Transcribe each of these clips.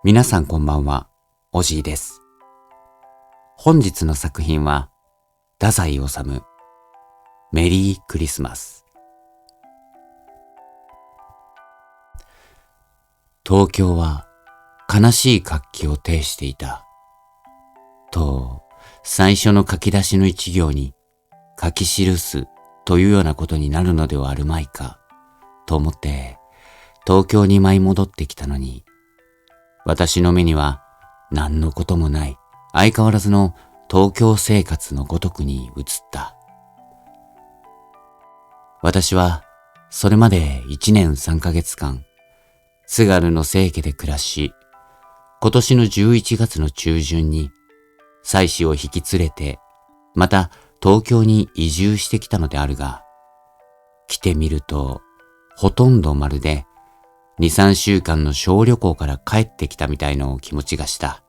皆さんこんばんは、おじいです。本日の作品は、太宰治メリークリスマス。東京は悲しい活気を呈していた。と、最初の書き出しの一行に書き記すというようなことになるのではあるまいか、と思って東京に舞い戻ってきたのに、私の目には何のこともない相変わらずの東京生活のごとくに映った。私はそれまで1年3ヶ月間、津軽の生家で暮らし、今年の11月の中旬に妻子を引き連れて、また東京に移住してきたのであるが、来てみるとほとんどまるで2、3週間の小旅行から帰ってきたみたいな気持ちがした。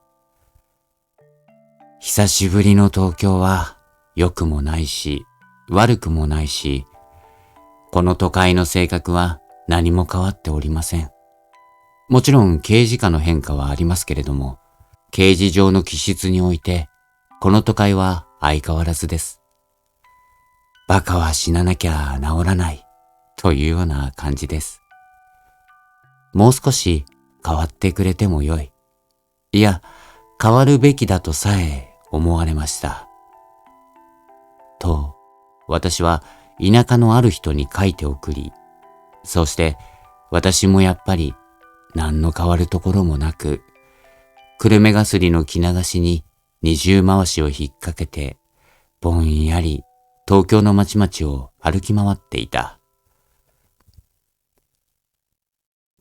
久しぶりの東京は良くもないし悪くもないし、この都会の性格は何も変わっておりません。もちろん刑事課の変化はありますけれども、刑事上の気質においてこの都会は相変わらずです。バカは死ななきゃ治らないというような感じです。もう少し変わってくれてもよい。いや、変わるべきだとさえ思われました。と、私は田舎のある人に書いて送り、そして私もやっぱり何の変わるところもなく、久留米がすりの着流しに二重回しを引っ掛けて、ぼんやり東京の町々を歩き回っていた。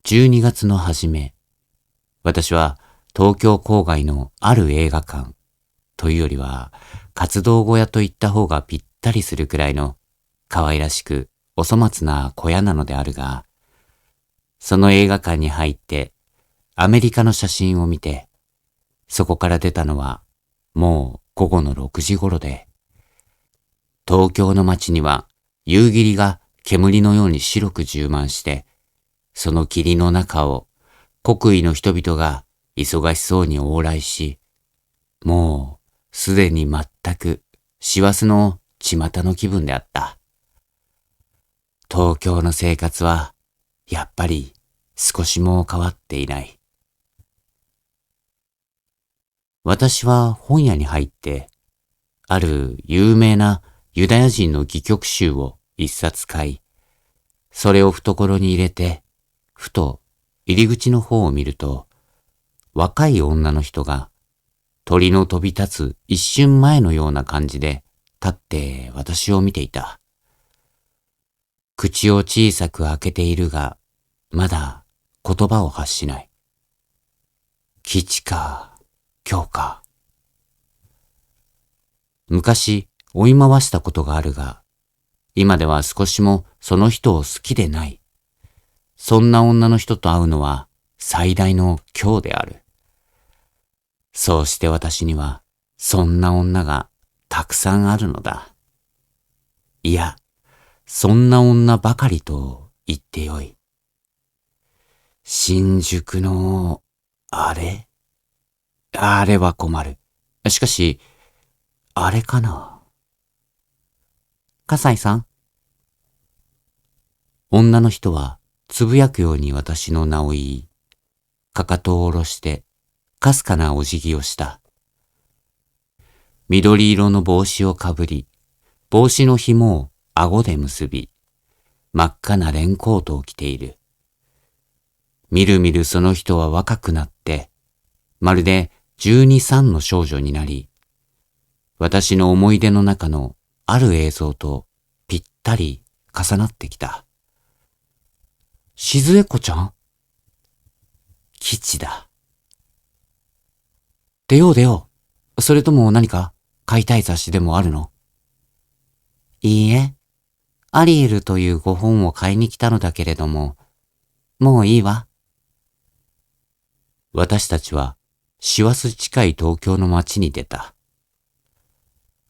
12月の初め、私は東京郊外のある映画館というよりは活動小屋と言った方がぴったりするくらいの可愛らしくお粗末な小屋なのであるが、その映画館に入ってアメリカの写真を見て、そこから出たのはもう午後の6時頃で、東京の街には夕霧が煙のように白く充満して、その霧の中を国威の人々が忙しそうに往来し、もうすでに全く師走の巷の気分であった。東京の生活はやっぱり少しも変わっていない。私は本屋に入って、ある有名なユダヤ人の戯曲集を一冊買い、それを懐に入れて、ふと入り口の方を見ると、若い女の人が鳥の飛び立つ一瞬前のような感じで立って私を見ていた。口を小さく開けているが、まだ言葉を発しない。吉か今日か。昔追い回したことがあるが、今では少しもその人を好きでない。そんな女の人と会うのは最大の今日である。そうして私にはそんな女がたくさんあるのだ。いや、そんな女ばかりと言ってよい。新宿のあれは困る。しかし、あれかな。笠井さん。女の人はつぶやくように私の名を言い、かかとを下ろしてかすかなお辞儀をした。緑色の帽子をかぶり、帽子の紐を顎で結び、真っ赤なレンコートを着ている。みるみるその人は若くなって、まるで12、3の少女になり、私の思い出の中のある映像とぴったり重なってきた。静江子ちゃん？吉だ。出よう出よう。それとも何か買いたい雑誌でもあるの？いいえ、アリエルというご本を買いに来たのだけれども、もういいわ。私たちは師走近い東京の街に出た。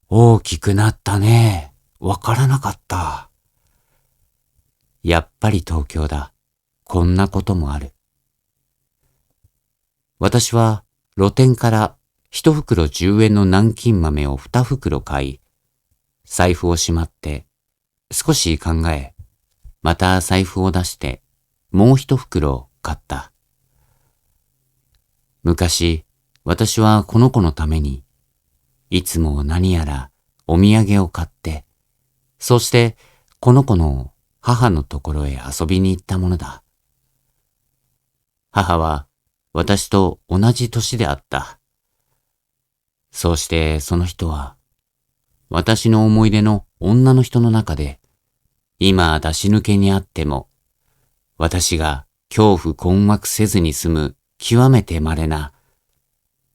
大きくなったね。わからなかった。やっぱり東京だ。こんなこともある。私は露店から一袋10円の南京豆を2袋買い、財布をしまって、少し考え、また財布を出して、もう一袋買った。昔、私はこの子のために、いつも何やらお土産を買って、そしてこの子の母のところへ遊びに行ったものだ。母は私と同じ年であった。そうしてその人は、私の思い出の女の人の中で、今出し抜けにあっても、私が恐怖困惑せずに済む極めて稀な、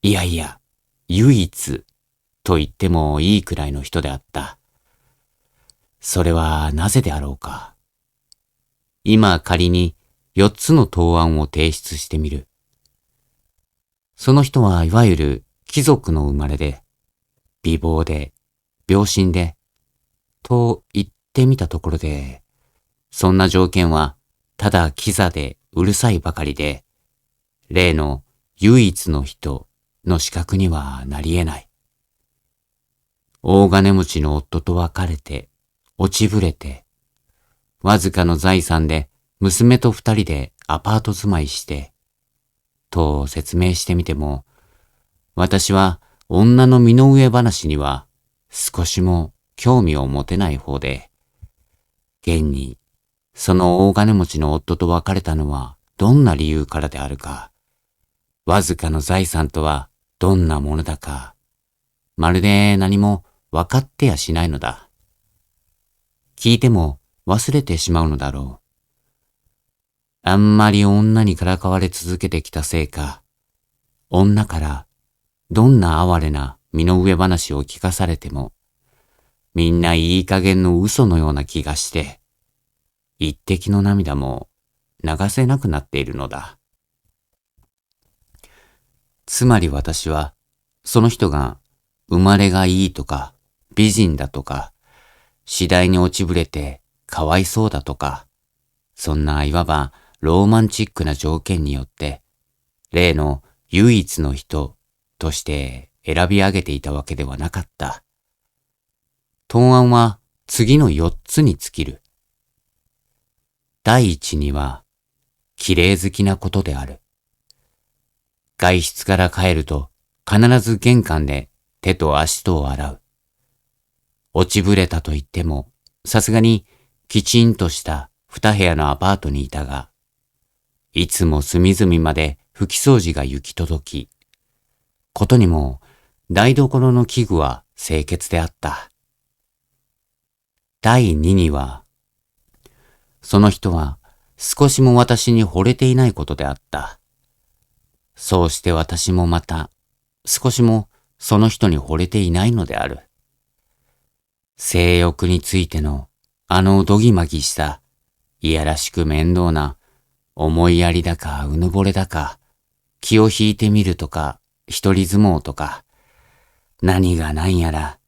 いやいや、唯一と言ってもいいくらいの人であった。それはなぜであろうか。今仮に4つの答案を提出してみる。その人はいわゆる貴族の生まれで、美貌で、病身で、と言ってみたところで、そんな条件はただキザでうるさいばかりで、例の唯一の人の資格にはなり得ない。大金持ちの夫と別れて、落ちぶれて、わずかの財産で娘と2人でアパート住まいして、と説明してみても、私は女の身の上話には少しも興味を持てない方で、現にその大金持ちの夫と別れたのはどんな理由からであるか、わずかの財産とはどんなものだか、まるで何も分かってやしないのだ。聞いても忘れてしまうのだろう。あんまり女にからかわれ続けてきたせいか、女からどんな哀れな身の上話を聞かされても、みんないい加減の嘘のような気がして、一滴の涙も流せなくなっているのだ。つまり私は、その人が生まれがいいとか、美人だとか、次第に落ちぶれてかわいそうだとか、そんないわばローマンチックな条件によって、例の唯一の人として選び上げていたわけではなかった。答案は次の4つに尽きる。第一には、綺麗好きなことである。外出から帰ると必ず玄関で手と足とを洗う。落ちぶれたと言っても、さすがにきちんとした2部屋のアパートにいたが、いつも隅々まで拭き掃除が行き届き、ことにも台所の器具は清潔であった。第二には、その人は少しも私に惚れていないことであった。そうして私もまた少しもその人に惚れていないのである。性欲についてのどぎまぎしたいやらしく面倒な思いやりだかうぬぼれだか気を引いてみるとか一人相撲とか何が何やら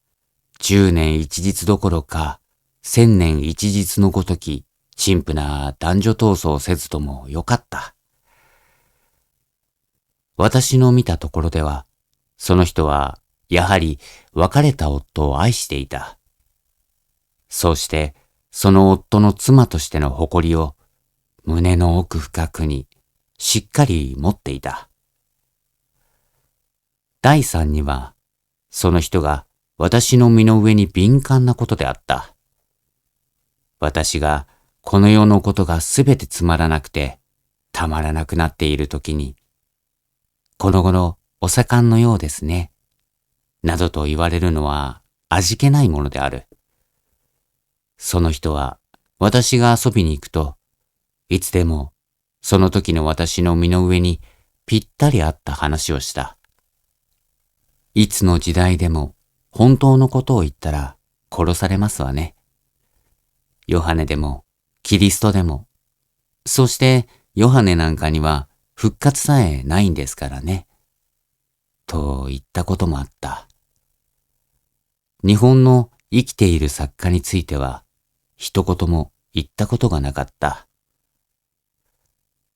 10年一日どころか1000年一日のごとき陳腐な男女闘争せずともよかった。私の見たところではその人はやはり別れた夫を愛していた。そうしてその夫の妻としての誇りを胸の奥深くにしっかり持っていた。第三にはその人が私の身の上に敏感なことであった。私がこの世のことがすべてつまらなくてたまらなくなっているときに、この頃お盛んのようですね、などと言われるのは味気ないものである。その人は私が遊びに行くと、いつでもその時の私の身の上にぴったり合った話をした。いつの時代でも本当のことを言ったら殺されますわね。ヨハネでもキリストでも、そしてヨハネなんかには復活さえないんですからね。と言ったこともあった。日本の生きている作家については一言も言ったことがなかった。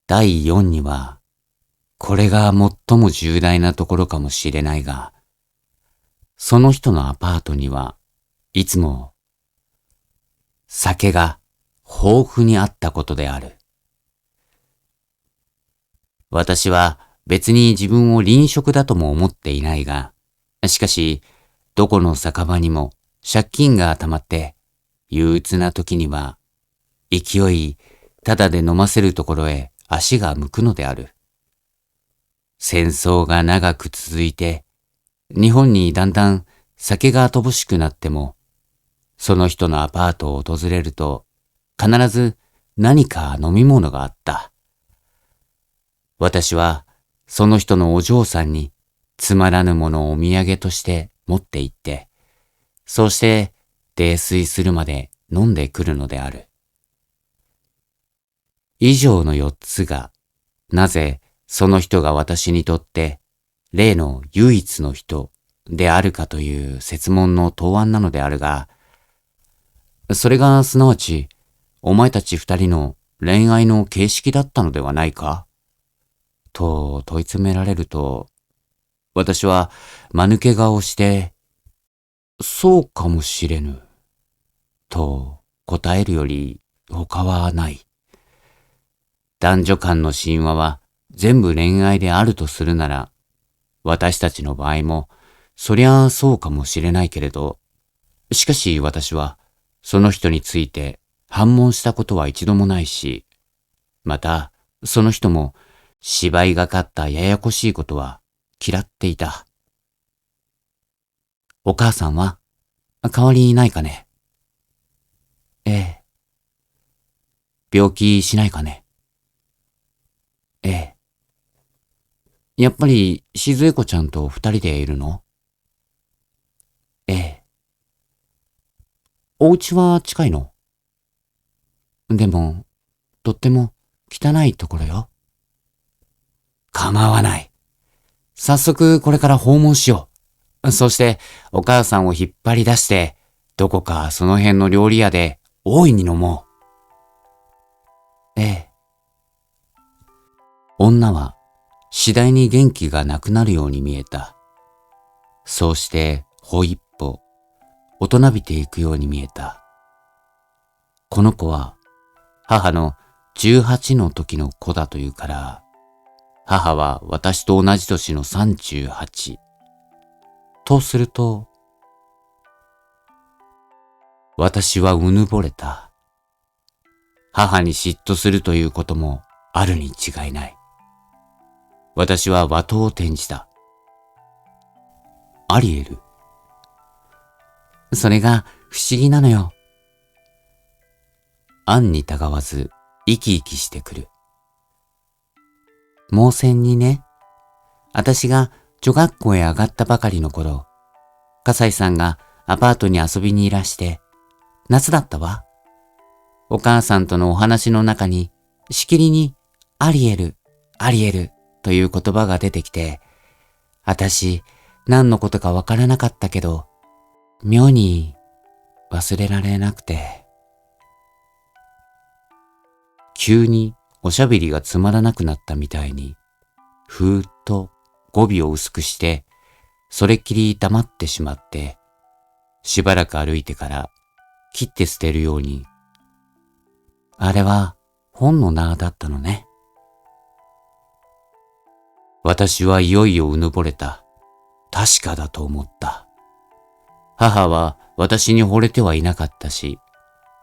第4には、これが最も重大なところかもしれないが、その人のアパートにはいつも酒が豊富にあったことである。私は別に自分を隣職だとも思っていないが、しかし、どこの酒場にも借金が溜まって、憂鬱な時には、勢いただで飲ませるところへ足が向くのである。戦争が長く続いて、日本にだんだん酒が乏しくなっても、その人のアパートを訪れると、必ず何か飲み物があった。私はその人のお嬢さんにつまらぬものをお土産として持って行って、そうして泥酔するまで飲んでくるのである。以上の4つが、なぜその人が私にとって例の唯一の人であるかという設問の答案なのであるが、それがすなわちお前たち2人の恋愛の形式だったのではないかと問い詰められると、私は間抜け顔をして、そうかもしれぬ、と答えるより他はない。男女間の神話は全部恋愛であるとするなら、私たちの場合もそりゃそうかもしれないけれど、しかし私はその人について反問したことは一度もないし、またその人も芝居がかったややこしいことは嫌っていた。お母さんは代わりないかね。ええ。病気しないかね。ええ。やっぱり静江子ちゃんと2人でいるの？ええ。お家は近いの？でも、とっても汚いところよ。構わない。早速これから訪問しよう。そしてお母さんを引っ張り出して、どこかその辺の料理屋で大いに飲もう。ええ。女は次第に元気がなくなるように見えた。そうしてほ一歩、大人びていくように見えた。この子は母の18の時の子だというから、母は私と同じ年の38。とすると、私はうぬぼれた。母に嫉妬するということもあるに違いない。私は的を転じた。アリエル。それが不思議なのよ。暗にたがわず生き生きしてくる。盲線にね、私が女学校へ上がったばかりの頃、笠井さんがアパートに遊びにいらして、夏だったわ。お母さんとのお話の中に、しきりにアリエル、アリエルという言葉が出てきて、私、何のことかわからなかったけど、妙に忘れられなくて。急におしゃべりがつまらなくなったみたいに、ふーっと語尾を薄くして、それっきり黙ってしまって、しばらく歩いてから切って捨てるように、あれは本の名だったのね。私はいよいようぬぼれた。確かだと思った。母は私に惚れてはいなかったし、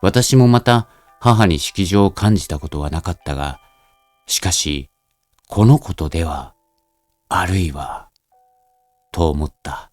私もまた母に色情を感じたことはなかったが、しかし、このことでは、あるいは、と思った。